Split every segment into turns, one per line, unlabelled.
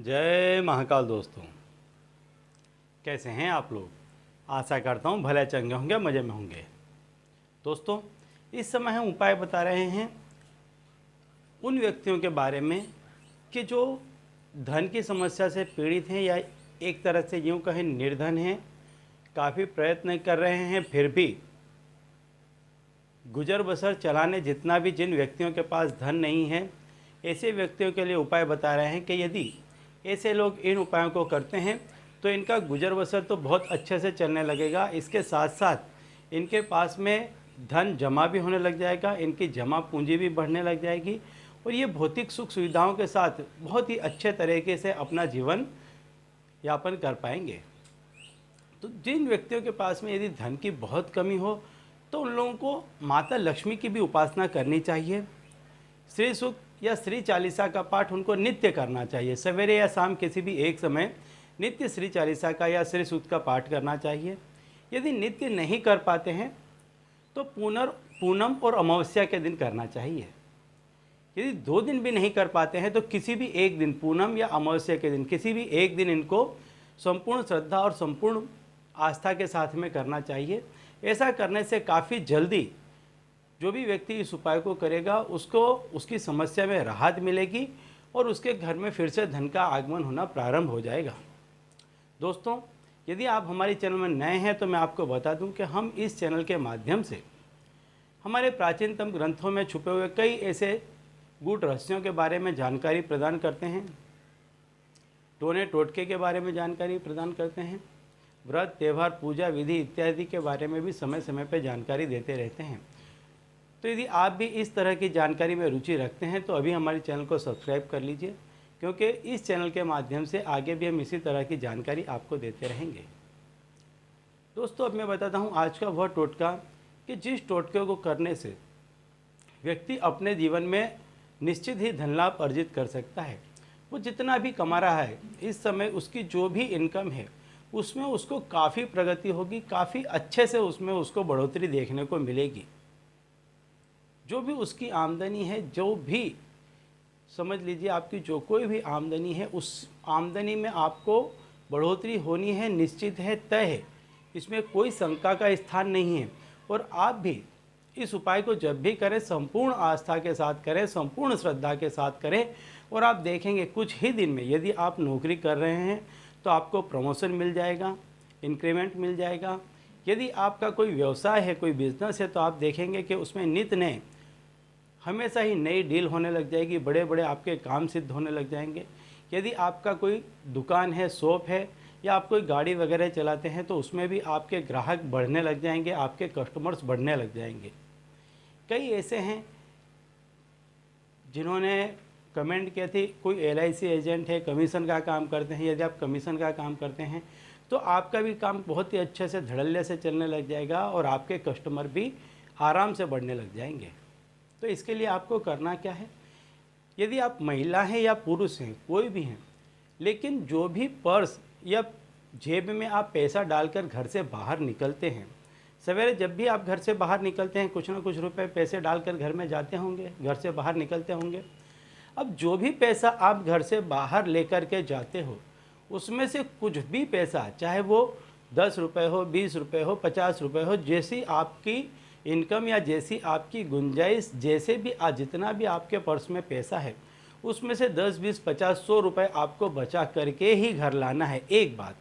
जय महाकाल दोस्तों, कैसे हैं आप लोग। आशा करता हूँ भले चंगे होंगे, मज़े में होंगे। दोस्तों, इस समय हम उपाय बता रहे हैं उन व्यक्तियों के बारे में कि जो धन की समस्या से पीड़ित हैं या एक तरह से यूँ कहें निर्धन हैं, काफ़ी प्रयत्न कर रहे हैं, फिर भी गुजर बसर चलाने जितना भी जिन व्यक्तियों के पास धन नहीं है, ऐसे व्यक्तियों के लिए उपाय बता रहे हैं कि यदि ऐसे लोग इन उपायों को करते हैं तो इनका गुजर बसर तो बहुत अच्छे से चलने लगेगा। इसके साथ साथ इनके पास में धन जमा भी होने लग जाएगा, इनकी जमा पूंजी भी बढ़ने लग जाएगी और ये भौतिक सुख सुविधाओं के साथ बहुत ही अच्छे तरीके से अपना जीवन यापन कर पाएंगे। तो जिन व्यक्तियों के पास में यदि धन की बहुत कमी हो तो उन लोगों को माता लक्ष्मी की भी उपासना करनी चाहिए। श्री सूक्त या श्री चालीसा का पाठ उनको नित्य करना चाहिए। सवेरे या शाम किसी भी एक समय नित्य श्री चालीसा का या श्री सूक्त का पाठ करना चाहिए। यदि नित्य नहीं कर पाते हैं तो पूनम और अमावस्या के दिन करना चाहिए। यदि 2 दिन भी नहीं कर पाते हैं तो किसी भी एक दिन, पूनम या अमावस्या के दिन किसी भी एक दिन इनको संपूर्ण श्रद्धा और संपूर्ण आस्था के साथ में करना चाहिए। ऐसा करने से काफ़ी जल्दी जो भी व्यक्ति इस उपाय को करेगा उसको उसकी समस्या में राहत मिलेगी और उसके घर में फिर से धन का आगमन होना प्रारंभ हो जाएगा। दोस्तों, यदि आप हमारे चैनल में नए हैं तो मैं आपको बता दूं कि हम इस चैनल के माध्यम से हमारे प्राचीनतम ग्रंथों में छुपे हुए कई ऐसे गूढ़ रहस्यों के बारे में जानकारी प्रदान करते हैं, टोने टोटके के बारे में जानकारी प्रदान करते हैं, व्रत त्यौहार पूजा विधि इत्यादि के बारे में भी समय समय पर जानकारी देते रहते हैं। तो यदि आप भी इस तरह की जानकारी में रुचि रखते हैं तो अभी हमारे चैनल को सब्सक्राइब कर लीजिए, क्योंकि इस चैनल के माध्यम से आगे भी हम इसी तरह की जानकारी आपको देते रहेंगे। दोस्तों, अब मैं बताता हूँ आज का वह टोटका कि जिस टोटके को करने से व्यक्ति अपने जीवन में निश्चित ही धन लाभ अर्जित कर सकता है। वो जितना भी कमा रहा है इस समय उसकी जो भी इनकम है उसमें उसको काफ़ी प्रगति होगी, काफ़ी अच्छे से उसमें उसको बढ़ोतरी देखने को मिलेगी। जो भी उसकी आमदनी है, जो भी समझ लीजिए आपकी जो कोई भी आमदनी है, उस आमदनी में आपको बढ़ोतरी होनी है, निश्चित है, तय है। इसमें कोई शंका का स्थान नहीं है। और आप भी इस उपाय को जब भी करें संपूर्ण आस्था के साथ करें, संपूर्ण श्रद्धा के साथ करें और आप देखेंगे कुछ ही दिन में यदि आप नौकरी कर रहे हैं तो आपको प्रमोशन मिल जाएगा, इंक्रीमेंट मिल जाएगा। यदि आपका कोई व्यवसाय है, कोई बिजनेस है तो आप देखेंगे कि उसमें नित नए हमेशा ही नई डील होने लग जाएगी, बड़े बड़े आपके काम सिद्ध होने लग जाएंगे। यदि आपका कोई दुकान है, शॉप है या आप कोई गाड़ी वगैरह चलाते हैं तो उसमें भी आपके ग्राहक बढ़ने लग जाएंगे, आपके कस्टमर्स बढ़ने लग जाएंगे। कई ऐसे हैं जिन्होंने कमेंट किया थी, कोई LIC एजेंट है, कमीशन का काम करते हैं। यदि आप कमीशन का काम करते हैं तो आपका भी काम बहुत ही अच्छे से धड़ल्ले से चलने लग जाएगा और आपके कस्टमर भी आराम से बढ़ने लग जाएंगे। तो इसके लिए आपको करना क्या है, यदि आप महिला हैं या पुरुष हैं, कोई भी हैं, लेकिन जो भी पर्स या जेब में आप पैसा डालकर घर से बाहर निकलते हैं, सवेरे जब भी आप घर से बाहर निकलते हैं कुछ ना कुछ रुपए पैसे डालकर घर में जाते होंगे, घर से बाहर निकलते होंगे। अब जो भी पैसा आप घर से बाहर लेकर के जाते हो उसमें से कुछ भी पैसा, चाहे वो 10 रुपये हो, 20 रुपये हो, 50 रुपये हो, जैसी आपकी इनकम या जैसी आपकी गुंजाइश, जैसे भी जितना भी आपके पर्स में पैसा है उसमें से 10, 20, 50, 100 रुपये आपको बचा करके ही घर लाना है। एक बात,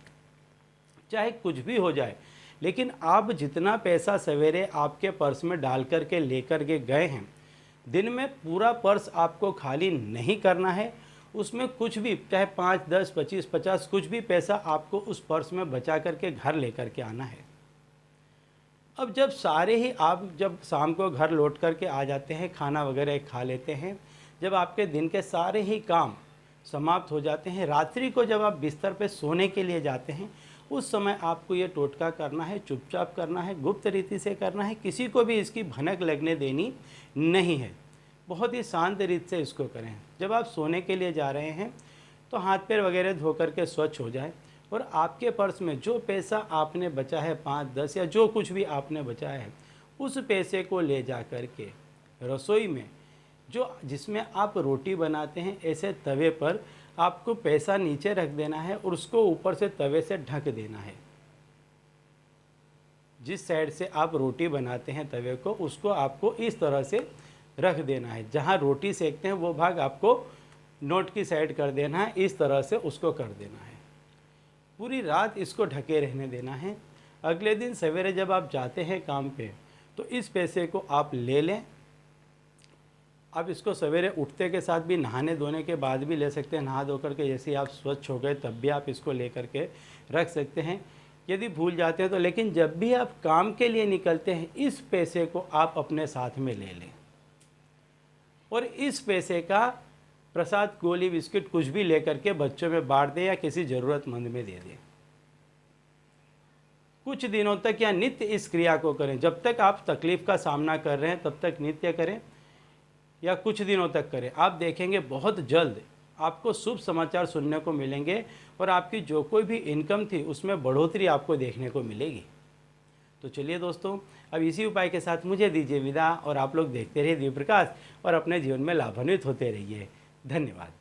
चाहे कुछ भी हो जाए, लेकिन आप जितना पैसा सवेरे आपके पर्स में डाल करके लेकर के गए हैं, दिन में पूरा पर्स आपको खाली नहीं करना है। उसमें कुछ भी, चाहे 5, 10, 25, 50 कुछ भी पैसा आपको उस पर्स में बचा करके घर लेकर के आना है। अब जब सारे ही आप जब शाम को घर लौट करके आ जाते हैं, खाना वगैरह खा लेते हैं, जब आपके दिन के सारे ही काम समाप्त हो जाते हैं, रात्रि को जब आप बिस्तर पे सोने के लिए जाते हैं, उस समय आपको ये टोटका करना है, चुपचाप करना है, गुप्त रीति से करना है, किसी को भी इसकी भनक लगने देनी नहीं है। बहुत ही शांत रीत से इसको करें। जब आप सोने के लिए जा रहे हैं तो हाथ पैर वगैरह धो करके स्वच्छ हो जाए और आपके पर्स में जो पैसा आपने बचा है, 5, 10 या जो कुछ भी आपने बचाया है, उस पैसे को ले जा कर के रसोई में जिसमें आप रोटी बनाते हैं, ऐसे तवे पर आपको पैसा नीचे रख देना है और उसको ऊपर से तवे से ढक देना है। जिस साइड से आप रोटी बनाते हैं तवे को, उसको आपको इस तरह से रख देना है। जहाँ रोटी सेकते हैं वो भाग आपको नोट की साइड कर देना है, इस तरह से उसको कर देना है। पूरी रात इसको ढके रहने देना है। अगले दिन सवेरे जब आप जाते हैं काम पे, तो इस पैसे को आप ले लें। आप इसको सवेरे उठते के साथ भी, नहाने धोने के बाद भी ले सकते हैं। नहा धो करके जैसे ही आप स्वच्छ हो गए तब भी आप इसको ले करके रख सकते हैं। यदि भूल जाते हैं तो, लेकिन जब भी आप काम के लिए निकलते हैं इस पैसे को आप अपने साथ में ले लें और इस पैसे का प्रसाद, गोली, बिस्किट कुछ भी लेकर के बच्चों में बांट दें या किसी ज़रूरतमंद में दे दें। कुछ दिनों तक या नित्य इस क्रिया को करें। जब तक आप तकलीफ़ का सामना कर रहे हैं तब तक नित्य करें या कुछ दिनों तक करें। आप देखेंगे बहुत जल्द आपको शुभ समाचार सुनने को मिलेंगे और आपकी जो कोई भी इनकम थी उसमें बढ़ोतरी आपको देखने को मिलेगी। तो चलिए दोस्तों, अब इसी उपाय के साथ मुझे दीजिए विदा और आप लोग देखते रहिए दिव्य प्रकाश और अपने जीवन में लाभान्वित होते रहिए। धन्यवाद।